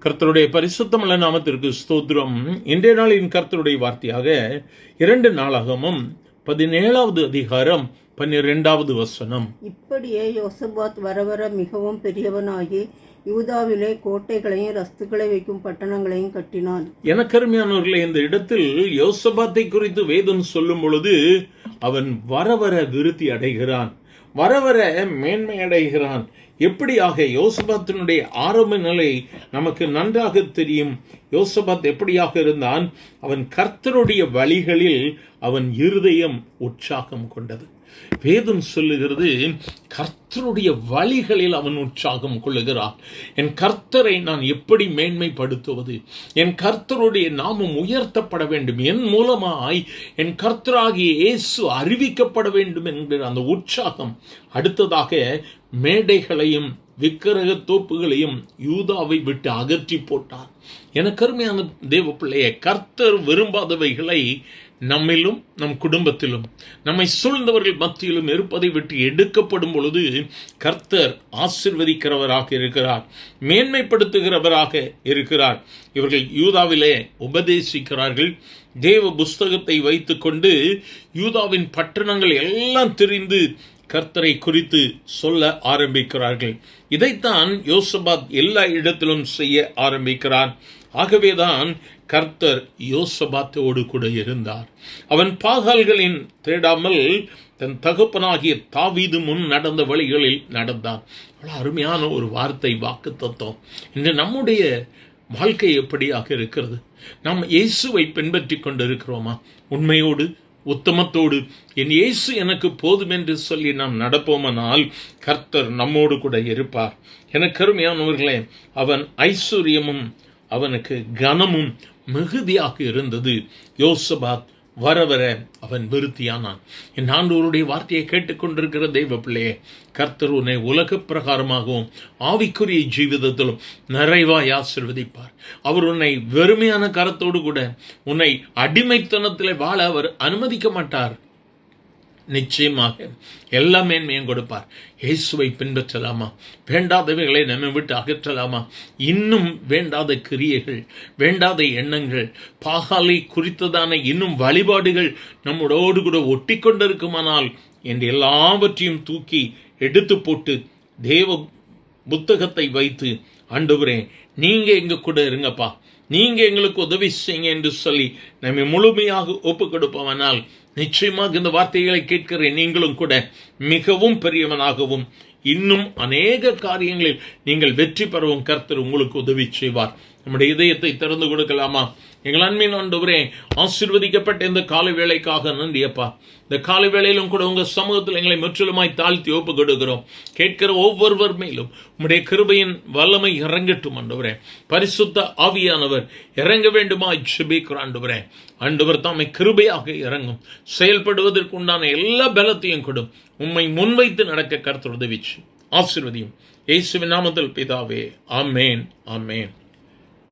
கர்த்தருடைய பரிசுத்தமுள்ள நாமத்திற்கு ஸ்தோத்திரம். இன்றைய நாளின் கர்த்தருடைய வார்த்தையாக 2 நாளாகமம் 17வது அதிகாரம் 12வது வசனம். இப்படியே யோசபாத் வரவர மிகவும் பெரியவனாகி யூதாவிலே கோட்டைகளையும் ரஸ்துக்களை வைக்கும் பட்டணங்களையும் கட்டினான். எனக்கருமையானவர்களே, இந்த இடத்தில் யோசபாத்தை குறித்து வேதம் சொல்லும் பொழுது அவன் வரவர விருத்தி அடைகிறான், வரவர மேன்மை அடைகிறான். எப்படியாக? யோசபாத்தினுடைய ஆரம்ப நிலை நமக்கு நன்றாக தெரியும். யோசபாத் எப்படியாக இருந்தான்? அவன் கர்த்தருடைய வழிகளில் அவன் இருதயம் உற்சாகம் கொண்டது. வேதம் சொல்லுகிறது, கர்த்தருடைய வழிகளில் அவன் உற்சாகம் கொள்ளுகிறான். என் கர்த்தரை நான் எப்படி மேன்மைப்படுத்துவது? என் கர்த்தருடைய நாமம் உயர்த்தப்பட வேண்டும், என் மூலமாய் என் கர்த்தராகிய இயேசு அறிவிக்கப்பட வேண்டும் என்கிற அந்த உற்சாகம். அடுத்ததாக மேடைகளையும் விக்கிரக தோப்புகளையும் யூதாவை விட்டு அகற்றி போட்டார். எனக்கு அருமையான தேவ பிள்ளையே, கர்த்தர் விரும்பாதவைகளை நம்மிலும் நம் குடும்பத்திலும் நம்மை சூழ்ந்தவர்கள் மத்தியிலும் இருப்பதை விட்டு எடுக்கப்படும் பொழுது கர்த்தர் ஆசீர்வதிக்கிறவராக இருக்கிறார், மேன்மைப்படுத்துகிறவராக இருக்கிறார். இவர்கள் யூதாவிலே உபதேசிக்கிறார்கள். தேவ புஸ்தகத்தை வைத்துக் கொண்டு யூதாவின் பட்டணங்கள் எல்லாம் தெரிந்து கர்த்தரை குறித்து சொல்ல ஆரம்பிக்கிறார்கள். இதைத்தான் யோசபாத் எல்லா இடத்திலும் செய்ய ஆரம்பிக்கிறான். ஆகவேதான் கர்த்தர் யோசபாத்தோடு கூட இருந்தார். அவன் பாகால்களின் தேடாமல் தன் தகப்பனாகிய தாவீது முன் நடந்த வழிகளில் நடந்தான். அருமையான ஒரு வார்த்தை, வாக்கு தத்துவம். இன்று நம்முடைய வாழ்க்கை எப்படியாக இருக்கிறது? நாம் இயேசுவை பின்பற்றி கொண்டிருக்கிறோமா? உண்மையோடு உத்தமத்தோடு என் இயேசு எனக்கு போதும் என்று சொல்லி நாம் நடப்போமானால் கர்த்தர் நம்மோடு கூட இருப்பார். எனக்கு அருமையானவர்களே, அவன் ஐஸ்வர்யமும் அவனுக்கு கனமும் மிகுதியாக இருந்தது. யோசபாத் வரவர அவன் விருத்தியானான். என் ஆண்டவருடைய வார்த்தையை கேட்டுக்கொண்டிருக்கிற தெய்வ பிள்ளையே, கர்த்தர் உன்னை உலக பிரகாரமாகவும் ஆவிக்குரிய ஜீவிதத்திலும் நிறைவாய் ஆசீர்வதிப்பார். அவர் உன்னை வெறுமையான கரத்தோடு கூட உன்னை அடிமைத்தனத்தில் வாழ அவர் அனுமதிக்க மாட்டார். நிச்சயமாக எல்லா மேன்மையும் கொடுப்பார். இயேசுவை பின்பற்றலாமா? வேண்டாதவைகளை நம்மை விட்டு அகற்றலாமா? இன்னும் வேண்டாத கிரியைகள், வேண்டாத எண்ணங்கள், பாகாலை குறித்ததான இன்னும் வழிபாடுகள் நம்மோடு கூட ஒட்டி கொண்டிருக்குமானால் என்று எல்லாவற்றையும் தூக்கி எடுத்து போட்டு தேவ புத்தகத்தை வைத்து, ஆண்டவரே நீங்க எங்க கூட இருங்கப்பா, நீங்க எங்களுக்கு உதவி செய்யுங்க என்று சொல்லி நம்மை முழுமையாக ஒப்பு கொடுப்பவனால் நிச்சயமாக இந்த வார்த்தைகளை கேட்கிற நீங்களும் கூட மிகவும் பெரியவனாகவும் இன்னும் அநேக காரியங்களில் நீங்கள் வெற்றி பெறவும் கர்த்தர் உங்களுக்கு உதவி செய்வார். நம்முடைய இதயத்தை திறந்து கொடுக்கலாமா? எங்கள் அன்பின் ஆண்டவரே, ஆசீர்வதிக்கப்பட்ட இந்த காலை வேளைக்காக நன்றியப்பா. இந்த காலை வேளையிலும் கூட உங்க சமூகத்தில் எங்களை முற்றிலுமாய் தாழ்த்தி ஒப்பு கொடுக்கிறோம். கேட்கிற ஒவ்வொருவர் மேலும் உம்முடைய கிருபையின் வல்லமை இறங்கட்டும் ஆண்டவரே. பரிசுத்த ஆவியானவர் இறங்க வேண்டுமாய் ஜெபிக்கிறோம் ஆண்டவரே. ஆண்டவர் தாமே கிருபையாக இறங்கும், செயல்படுவதற்கு உண்டான எல்லா பலத்தையும் கொடும். உம்மை முன்வைத்து நடக்க கர்த்தர் உதவி ஆசீர்வதியும். இயேசுவின் நாமத்தில் பிதாவே, ஆமேன், ஆமேன்.